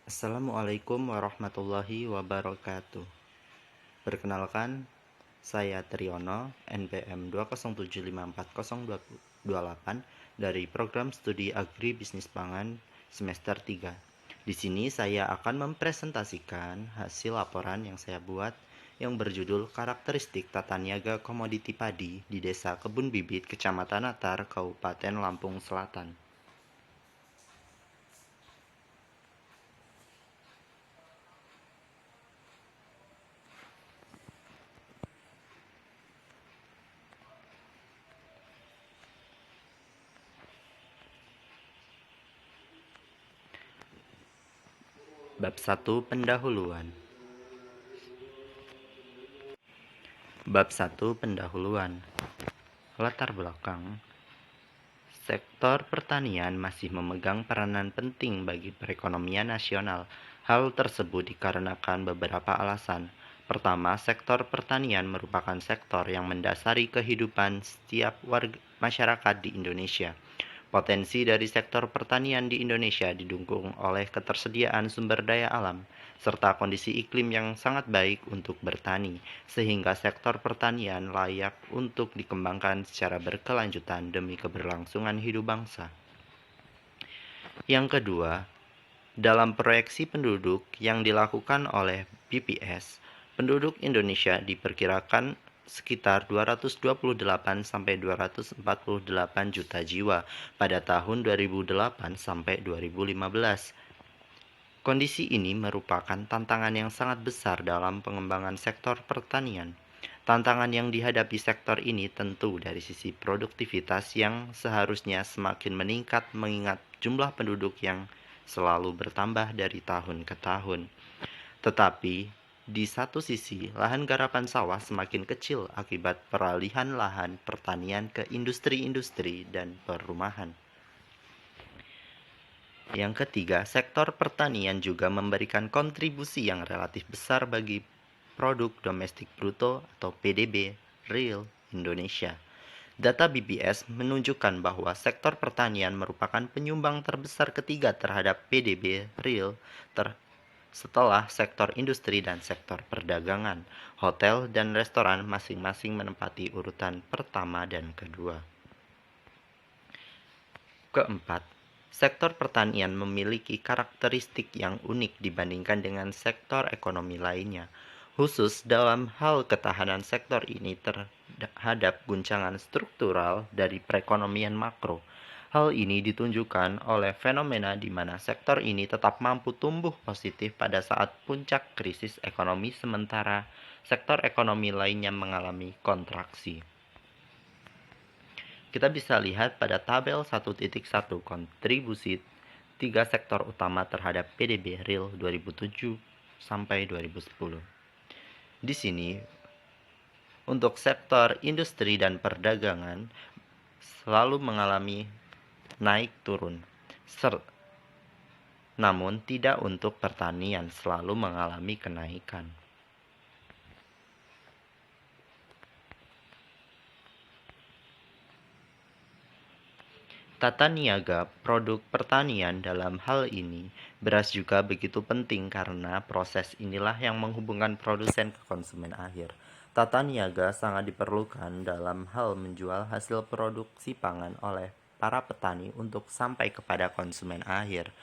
Assalamualaikum warahmatullahi wabarakatuh. Perkenalkan, saya Triyono, NPM 207540228 dari Program Studi Agribisnis Pangan semester 3. Di sini saya akan mempresentasikan hasil laporan yang saya buat yang berjudul Karakteristik Tata Niaga Komoditi Padi di Desa Kebun Bibit, Kecamatan Natar, Kabupaten Lampung Selatan. Bab 1 Pendahuluan. Bab 1 Pendahuluan. Latar belakang. Sektor pertanian masih memegang peranan penting bagi perekonomian nasional. Hal tersebut dikarenakan beberapa alasan. Pertama, sektor pertanian merupakan sektor yang mendasari kehidupan setiap warga masyarakat di Indonesia. Potensi dari sektor pertanian di Indonesia didukung oleh ketersediaan sumber daya alam, serta kondisi iklim yang sangat baik untuk bertani, sehingga sektor pertanian layak untuk dikembangkan secara berkelanjutan demi keberlangsungan hidup bangsa. Yang kedua, dalam proyeksi penduduk yang dilakukan oleh BPS, penduduk Indonesia diperkirakan sekitar 228 sampai 248 juta jiwa pada tahun 2008 sampai 2015. Kondisi ini merupakan tantangan yang sangat besar dalam pengembangan sektor pertanian. Tantangan yang dihadapi sektor ini tentu dari sisi produktivitas yang seharusnya semakin meningkat mengingat jumlah penduduk yang selalu bertambah dari tahun ke tahun. Tetapi, di satu sisi, lahan garapan sawah semakin kecil akibat peralihan lahan pertanian ke industri-industri dan perumahan. Yang ketiga, sektor pertanian juga memberikan kontribusi yang relatif besar bagi produk domestik bruto atau PDB real Indonesia. Data BPS menunjukkan bahwa sektor pertanian merupakan penyumbang terbesar ketiga terhadap PDB real setelah sektor industri dan sektor perdagangan. Hotel dan restoran masing-masing menempati urutan pertama dan kedua. Keempat, sektor pertanian memiliki karakteristik yang unik dibandingkan dengan sektor ekonomi lainnya, khusus dalam hal ketahanan sektor ini terhadap guncangan struktural dari perekonomian makro. Hal ini ditunjukkan oleh fenomena di mana sektor ini tetap mampu tumbuh positif pada saat puncak krisis ekonomi sementara sektor ekonomi lainnya mengalami kontraksi. Kita bisa lihat pada tabel 1.1 kontribusi tiga sektor utama terhadap PDB real 2007 sampai 2010. Di sini, untuk sektor industri dan perdagangan selalu mengalami naik turun. Namun tidak untuk pertanian selalu mengalami kenaikan. Tata niaga produk pertanian dalam hal ini, beras juga begitu penting karena proses inilah yang menghubungkan produsen ke konsumen akhir. Tata niaga sangat diperlukan dalam hal menjual hasil produksi pangan oleh para petani untuk sampai kepada konsumen akhir.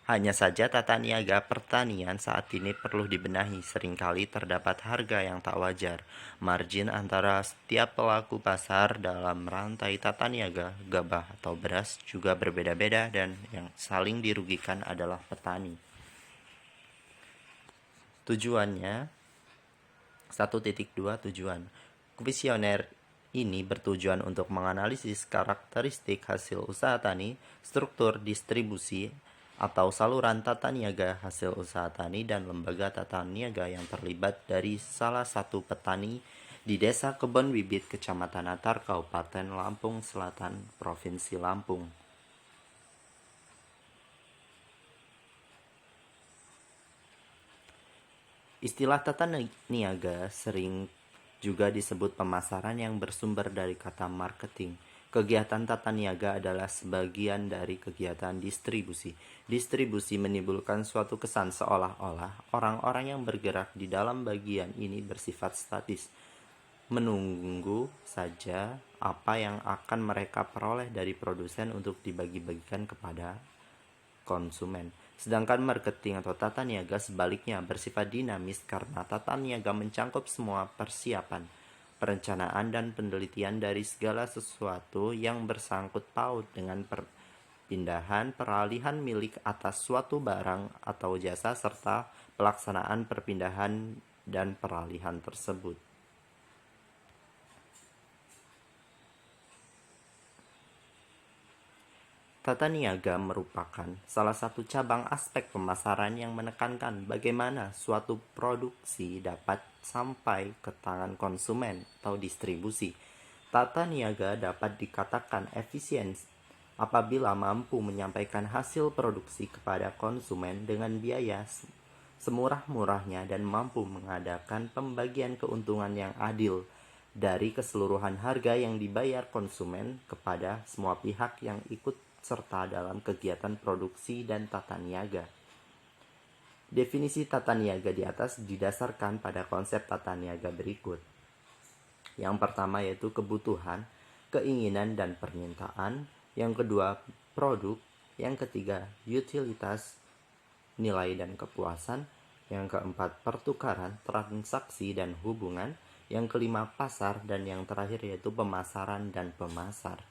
Hanya saja tata niaga pertanian saat ini perlu dibenahi, seringkali terdapat harga yang tak wajar. Margin antara setiap pelaku pasar dalam rantai tata niaga gabah atau beras juga berbeda-beda dan yang saling dirugikan adalah petani. Tujuannya 1.2 Tujuan kuesioner ini bertujuan untuk menganalisis karakteristik hasil usaha tani, struktur distribusi atau saluran tata niaga hasil usaha tani dan lembaga tata niaga yang terlibat dari salah satu petani di Desa Kebon Bibit, Kecamatan Natar, Kabupaten Lampung Selatan, Provinsi Lampung. Istilah tata niaga sering juga disebut pemasaran yang bersumber dari kata marketing. Kegiatan tata niaga adalah sebagian dari kegiatan distribusi. Distribusi menimbulkan suatu kesan seolah-olah orang-orang yang bergerak di dalam bagian ini bersifat statis, menunggu saja apa yang akan mereka peroleh dari produsen untuk dibagi-bagikan kepada konsumen. Sedangkan marketing atau tata niaga sebaliknya bersifat dinamis karena tata niaga mencangkup semua persiapan, perencanaan dan penelitian dari segala sesuatu yang bersangkut paut dengan perpindahan peralihan milik atas suatu barang atau jasa serta pelaksanaan perpindahan dan peralihan tersebut. Tata niaga merupakan salah satu cabang aspek pemasaran yang menekankan bagaimana suatu produksi dapat sampai ke tangan konsumen atau distribusi. Tata niaga dapat dikatakan efisien apabila mampu menyampaikan hasil produksi kepada konsumen dengan biaya semurah-murahnya dan mampu mengadakan pembagian keuntungan yang adil dari keseluruhan harga yang dibayar konsumen kepada semua pihak yang ikut serta dalam kegiatan produksi dan tata niaga. Definisi tata niaga di atas didasarkan pada konsep tata niaga berikut. Yang pertama yaitu kebutuhan, keinginan dan permintaan. Yang kedua, produk. Yang ketiga, utilitas, nilai dan kepuasan. Yang keempat, pertukaran, transaksi dan hubungan. Yang kelima, pasar. Dan yang terakhir yaitu pemasaran dan pemasar.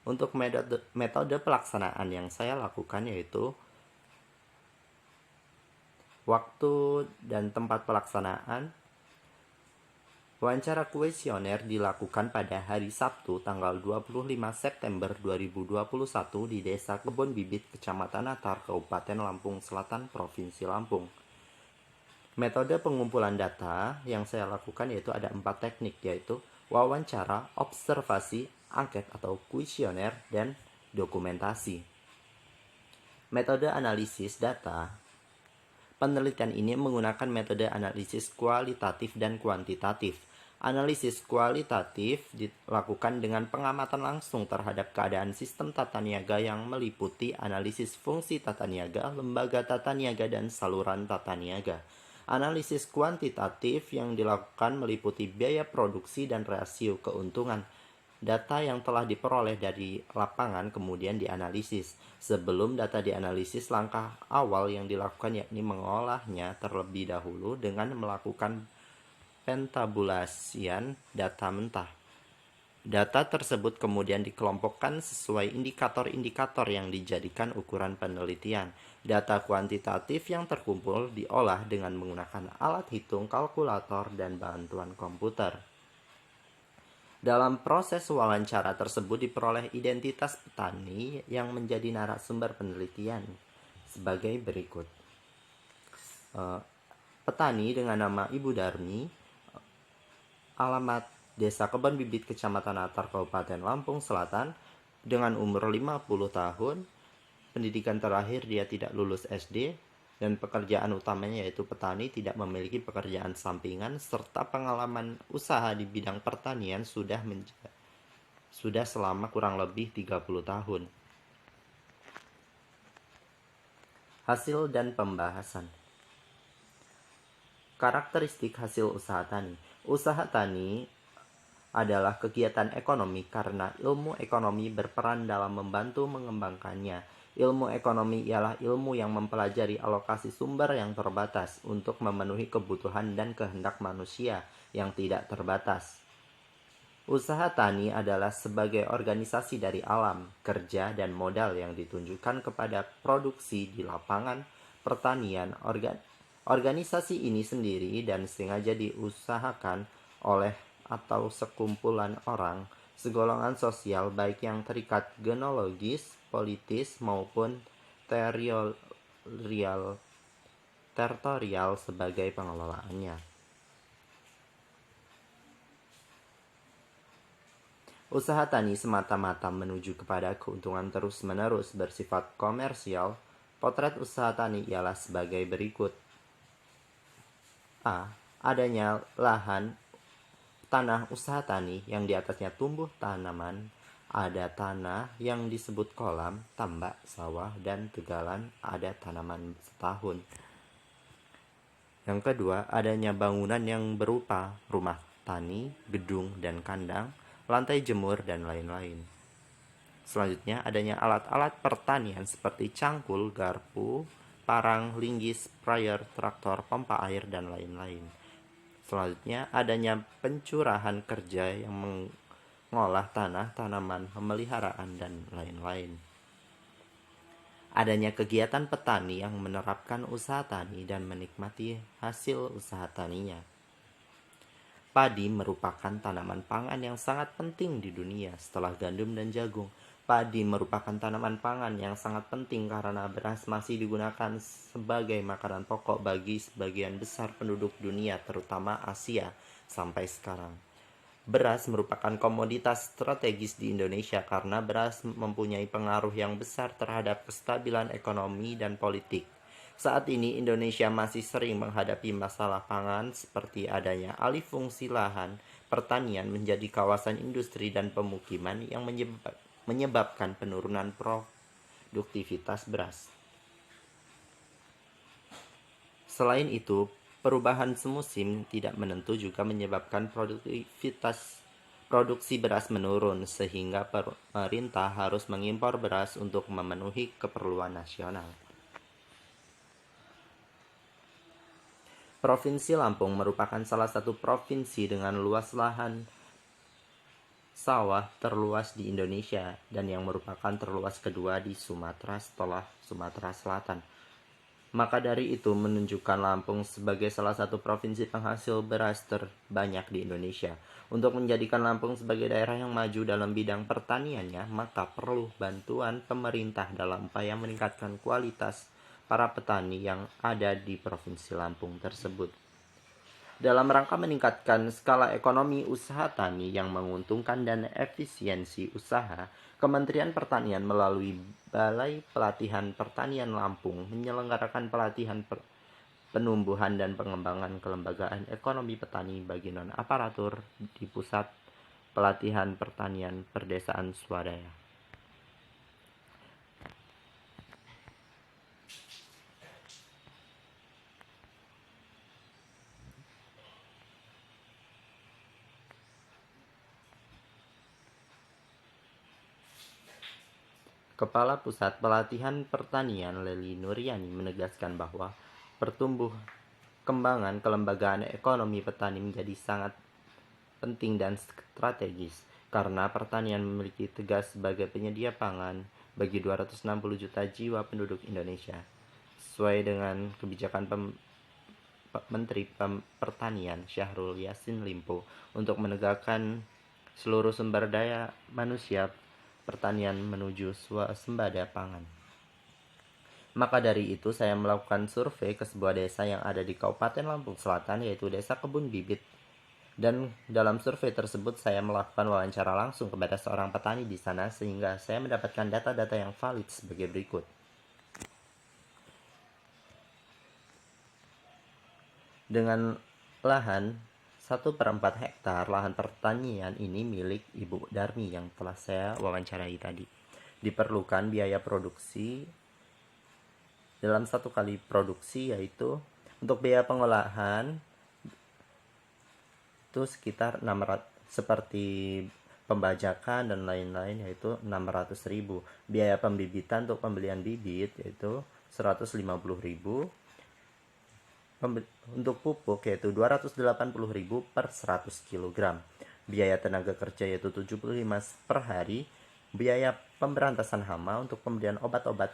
Untuk metode pelaksanaan yang saya lakukan yaitu waktu dan tempat pelaksanaan. Wawancara kuesioner dilakukan pada hari Sabtu tanggal 25 September 2021 di Desa Kebon Bibit, Kecamatan Natar, Kabupaten Lampung Selatan, Provinsi Lampung. Metode pengumpulan data yang saya lakukan yaitu ada 4 teknik, yaitu wawancara, observasi, angket atau kuesioner, dan dokumentasi. Metode analisis data. Penelitian ini menggunakan metode analisis kualitatif dan kuantitatif. Analisis kualitatif dilakukan dengan pengamatan langsung terhadap keadaan sistem tata niaga yang meliputi analisis fungsi tata niaga, lembaga tata niaga, dan saluran tata niaga. Analisis kuantitatif yang dilakukan meliputi biaya produksi dan rasio keuntungan. Data yang telah diperoleh dari lapangan kemudian dianalisis. Sebelum data dianalisis, langkah awal yang dilakukan yakni mengolahnya terlebih dahulu dengan melakukan pentabulasian data mentah. Data tersebut kemudian dikelompokkan sesuai indikator-indikator yang dijadikan ukuran penelitian. Data kuantitatif yang terkumpul diolah dengan menggunakan alat hitung, kalkulator, dan bantuan komputer. Dalam proses wawancara tersebut diperoleh identitas petani yang menjadi narasumber penelitian sebagai berikut. Petani dengan nama Ibu Darmi, alamat Desa Kebon Bibit, Kecamatan Natar, Kabupaten Lampung Selatan, dengan umur 50 tahun, pendidikan terakhir dia tidak lulus SD, dan pekerjaan utamanya yaitu petani, tidak memiliki pekerjaan sampingan, serta pengalaman usaha di bidang pertanian sudah selama kurang lebih 30 tahun. Hasil dan pembahasan. Karakteristik hasil usaha tani. Usaha tani adalah kegiatan ekonomi karena ilmu ekonomi berperan dalam membantu mengembangkannya. Ilmu ekonomi ialah ilmu yang mempelajari alokasi sumber yang terbatas untuk memenuhi kebutuhan dan kehendak manusia yang tidak terbatas. Usaha tani adalah sebagai organisasi dari alam, kerja, dan modal yang ditunjukkan kepada produksi di lapangan pertanian. Organisasi ini sendiri dan sengaja diusahakan oleh atau sekumpulan orang, segolongan sosial baik yang terikat genealogis, politis, maupun teritorial sebagai pengelolaannya. Usaha tani semata-mata menuju kepada keuntungan terus-menerus bersifat komersial. Potret usaha tani ialah sebagai berikut. A. Adanya lahan tanah usaha tani yang di atasnya tumbuh tanaman. Ada tanah yang disebut kolam, tambak, sawah, dan tegalan ada tanaman setahun. Yang kedua, adanya bangunan yang berupa rumah tani, gedung, dan kandang, lantai jemur, dan lain-lain. Selanjutnya, adanya alat-alat pertanian seperti cangkul, garpu, parang, linggis, sprayer, traktor, pompa air, dan lain-lain. Selanjutnya, adanya pencurahan kerja yang mengolah tanah, tanaman, pemeliharaan, dan lain-lain. Adanya kegiatan petani yang menerapkan usaha tani dan menikmati hasil usaha taninya. Padi merupakan tanaman pangan yang sangat penting di dunia setelah gandum dan jagung. Padi merupakan tanaman pangan yang sangat penting karena beras masih digunakan sebagai makanan pokok bagi sebagian besar penduduk dunia, terutama Asia, sampai sekarang. Beras merupakan komoditas strategis di Indonesia karena beras mempunyai pengaruh yang besar terhadap kestabilan ekonomi dan politik. Saat ini Indonesia masih sering menghadapi masalah pangan seperti adanya alih fungsi lahan pertanian menjadi kawasan industri dan pemukiman yang menyebabkan penurunan produktivitas beras. Selain itu, perubahan semusim tidak menentu juga menyebabkan produksi beras menurun, sehingga pemerintah harus mengimpor beras untuk memenuhi keperluan nasional. Provinsi Lampung merupakan salah satu provinsi dengan luas lahan sawah terluas di Indonesia dan yang merupakan terluas kedua di Sumatera setelah Sumatera Selatan. Maka dari itu menunjukkan Lampung sebagai salah satu provinsi penghasil beras terbanyak di Indonesia. Untuk menjadikan Lampung sebagai daerah yang maju dalam bidang pertaniannya, maka perlu bantuan pemerintah dalam upaya meningkatkan kualitas para petani yang ada di Provinsi Lampung tersebut. Dalam rangka meningkatkan skala ekonomi usaha tani yang menguntungkan dan efisiensi usaha, Kementerian Pertanian melalui Balai Pelatihan Pertanian Lampung menyelenggarakan pelatihan penumbuhan dan pengembangan kelembagaan ekonomi petani bagi non-aparatur di Pusat Pelatihan Pertanian Perdesaan Swadaya. Kepala Pusat Pelatihan Pertanian Leli Nuryani menegaskan bahwa kembangan kelembagaan ekonomi petani menjadi sangat penting dan strategis karena pertanian memiliki tugas sebagai penyedia pangan bagi 260 juta jiwa penduduk Indonesia. Sesuai dengan kebijakan Menteri Pertanian Syahrul Yassin Limpo untuk menegakkan seluruh sumber daya manusia pertanian menuju swasembada pangan. Maka dari itu saya melakukan survei ke sebuah desa yang ada di Kabupaten Lampung Selatan, yaitu Desa Kebun Bibit. Dan dalam survei tersebut saya melakukan wawancara langsung kepada seorang petani di sana sehingga saya mendapatkan data-data yang valid sebagai berikut. Dengan lahan 1/4 hektar, lahan pertanian ini milik Ibu Darmi yang telah saya wawancarai tadi. Diperlukan biaya produksi dalam satu kali produksi, yaitu untuk biaya pengolahan itu sekitar 600, seperti pembajakan dan lain-lain, yaitu 600.000. Biaya pembibitan untuk pembelian bibit yaitu 150.000. Untuk pupuk yaitu 280.000 per 100 kg. Biaya tenaga kerja yaitu 75 per hari. Biaya pemberantasan hama untuk pembelian obat-obat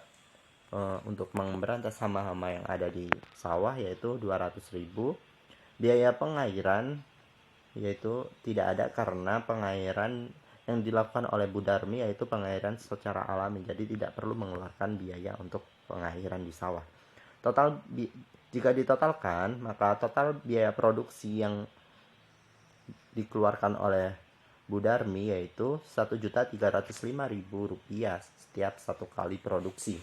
untuk memberantas hama-hama yang ada di sawah yaitu 200.000. Biaya pengairan yaitu tidak ada karena pengairan yang dilakukan oleh Bu Darmi yaitu pengairan secara alami, jadi tidak perlu mengeluarkan biaya untuk pengairan di sawah. Jika ditotalkan, maka total biaya produksi yang dikeluarkan oleh Bu Darmi yaitu Rp1.305.000 setiap satu kali produksi.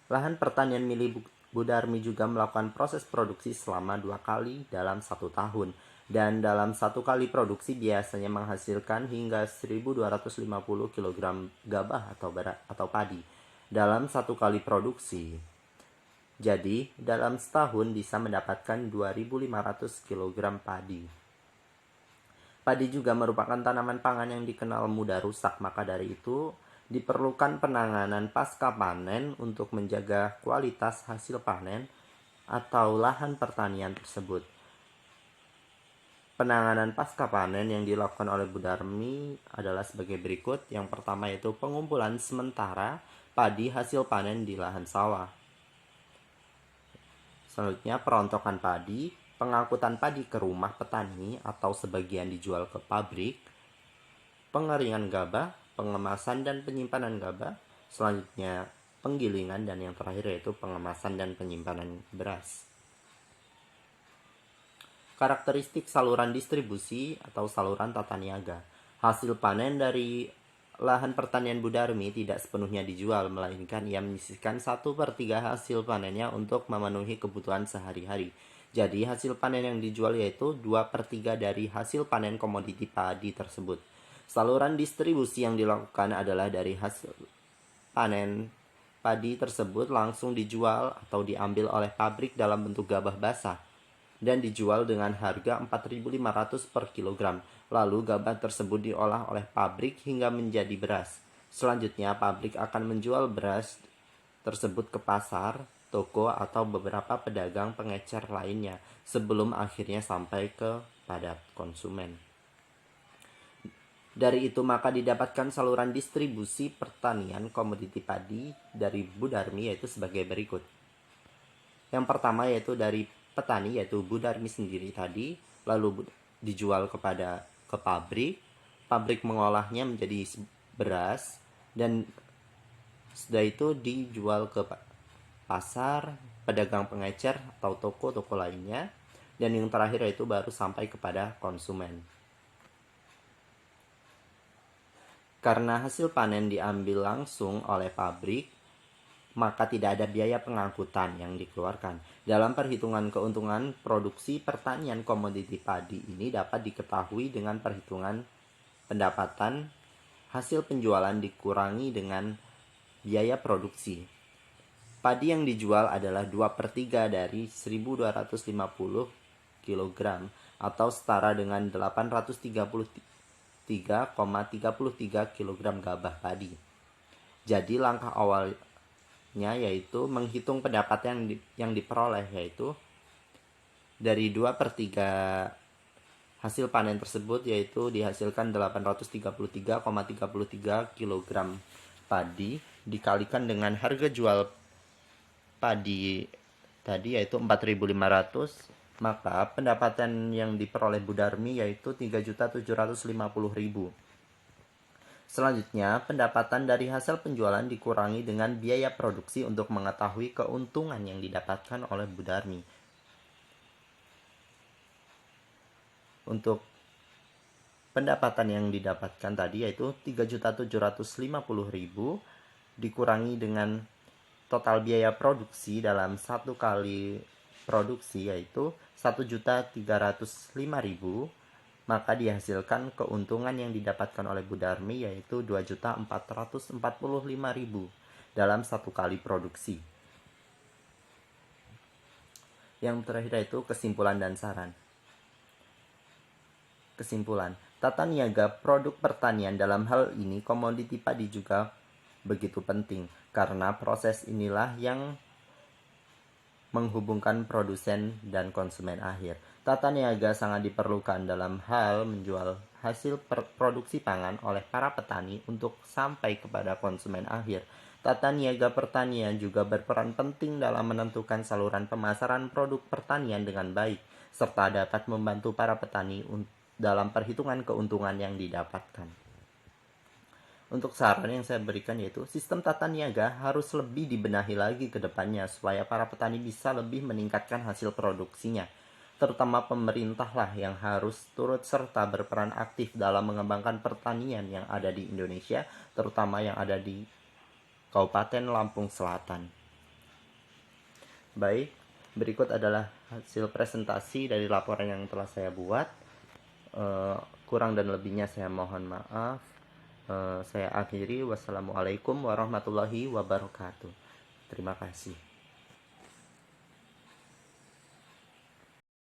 Lahan pertanian milik Darmi juga melakukan proses produksi selama 2 kali dalam 1 tahun. Dan dalam 1 kali produksi biasanya menghasilkan hingga 1.250 kg gabah atau padi dalam 1 kali produksi. Jadi, dalam setahun bisa mendapatkan 2.500 kg padi. Padi juga merupakan tanaman pangan yang dikenal mudah rusak, maka dari itu diperlukan penanganan pasca panen untuk menjaga kualitas hasil panen atau lahan pertanian tersebut. Penanganan pasca panen yang dilakukan oleh Bu Darmi adalah sebagai berikut. Yang pertama yaitu pengumpulan sementara padi hasil panen di lahan sawah. Selanjutnya perontokan padi, pengangkutan padi ke rumah petani atau sebagian dijual ke pabrik, pengeringan gabah, pengemasan dan penyimpanan gabah, selanjutnya penggilingan, dan yang terakhir yaitu pengemasan dan penyimpanan beras. Karakteristik saluran distribusi atau saluran tata niaga. Hasil panen dari lahan pertanian Bu Darmi tidak sepenuhnya dijual, melainkan ia menyisihkan 1/3 hasil panennya untuk memenuhi kebutuhan sehari-hari. Jadi hasil panen yang dijual yaitu 2/3 dari hasil panen komoditi padi tersebut. Saluran distribusi yang dilakukan adalah dari hasil panen padi tersebut langsung dijual atau diambil oleh pabrik dalam bentuk gabah basah dan dijual dengan harga 4.500 per kilogram. Lalu gabah tersebut diolah oleh pabrik hingga menjadi beras. Selanjutnya pabrik akan menjual beras tersebut ke pasar, toko, atau beberapa pedagang pengecer lainnya sebelum akhirnya sampai kepada konsumen. Dari itu maka didapatkan saluran distribusi pertanian komoditi padi dari Bu Darmi yaitu sebagai berikut. Yang pertama yaitu dari petani yaitu Bu Darmi sendiri tadi, lalu dijual ke pabrik, pabrik mengolahnya menjadi beras, dan setelah itu dijual ke pasar, pedagang pengecer atau toko-toko lainnya, dan yang terakhir yaitu baru sampai kepada konsumen. Karena hasil panen diambil langsung oleh pabrik, maka tidak ada biaya pengangkutan yang dikeluarkan. Dalam perhitungan keuntungan produksi pertanian komoditi padi ini dapat diketahui dengan perhitungan pendapatan hasil penjualan dikurangi dengan biaya produksi. Padi yang dijual adalah 2/3 dari 1.250 kg atau setara dengan 833,33 kg gabah padi. Jadi langkah awalnya yaitu menghitung pendapatan yang diperoleh, yaitu dari 2/3 hasil panen tersebut yaitu dihasilkan 833,33 kg padi dikalikan dengan harga jual padi tadi yaitu 4.500, maka pendapatan yang diperoleh Bu Darmi yaitu 3.750.000. Selanjutnya, pendapatan dari hasil penjualan dikurangi dengan biaya produksi untuk mengetahui keuntungan yang didapatkan oleh Bu Darmi. Untuk pendapatan yang didapatkan tadi yaitu 3.750.000 dikurangi dengan total biaya produksi dalam 1 kali produksi yaitu 1.305.000, maka dihasilkan keuntungan yang didapatkan oleh Bu Darmi yaitu 2.445.000 dalam 1 kali produksi. Yang terakhir yaitu kesimpulan dan saran. Kesimpulan, tata niaga produk pertanian dalam hal ini komoditi padi juga begitu penting karena proses inilah yang menghubungkan produsen dan konsumen akhir. Tata niaga sangat diperlukan dalam hal menjual hasil produksi pangan oleh para petani untuk sampai kepada konsumen akhir. Tata niaga pertanian juga berperan penting dalam menentukan saluran pemasaran produk pertanian dengan baik, serta dapat membantu para petani dalam perhitungan keuntungan yang didapatkan. Untuk saran yang saya berikan yaitu sistem tata niaga harus lebih dibenahi lagi ke depannya supaya para petani bisa lebih meningkatkan hasil produksinya. Terutama pemerintahlah yang harus turut serta berperan aktif dalam mengembangkan pertanian yang ada di Indonesia, terutama yang ada di Kabupaten Lampung Selatan. Baik, berikut adalah hasil presentasi dari laporan yang telah saya buat. Kurang dan lebihnya saya mohon maaf. Saya akhiri. Wassalamualaikum warahmatullahi wabarakatuh. Terima kasih.